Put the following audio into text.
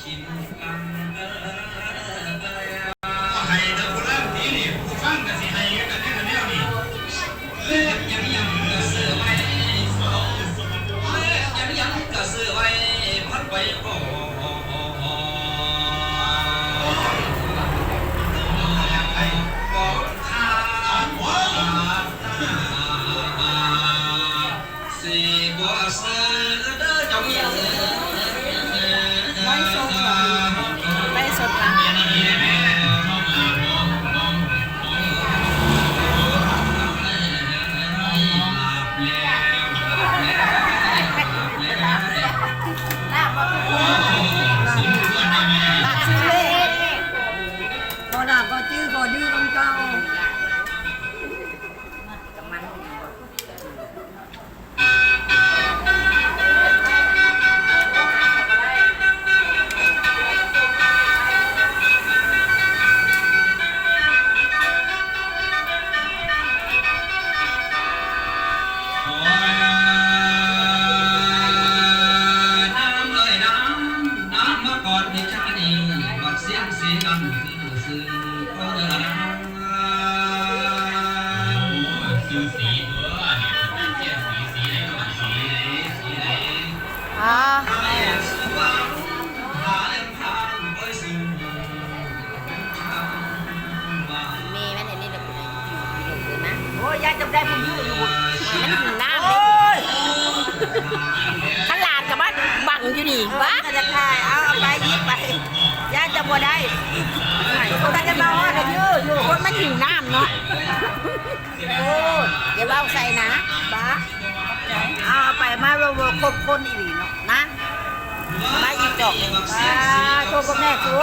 ให้ตะกุล่างนี้นี่ผู้ฟังกันสิให้กันนี่กันแนวนี่เลือกยังกระเสือไว้เลือกยังกระเสือไว้พัดไว้โอ้สีบัวเสือเด้อจงยังไม่สดหรอไม่สดหรอก็ชื่อก็ดื้อของเจ้ายายจำได้ผมยืดอยู่มันถึงน้ำเลยขลาดกับบ้านบังอยู่นี่วะจะถ่ายเอาไปยิบไปยายจำบ่ได้คนจะมาว่าจะยืดอยู่คนมันหิวน้ำเนาะโอ้เดี๋ยวเอาใส่นะบ้าเอาไปมาโรโรครบคนอีหลีเนาะนะมาอีกจอกโชว์กับแม่ชู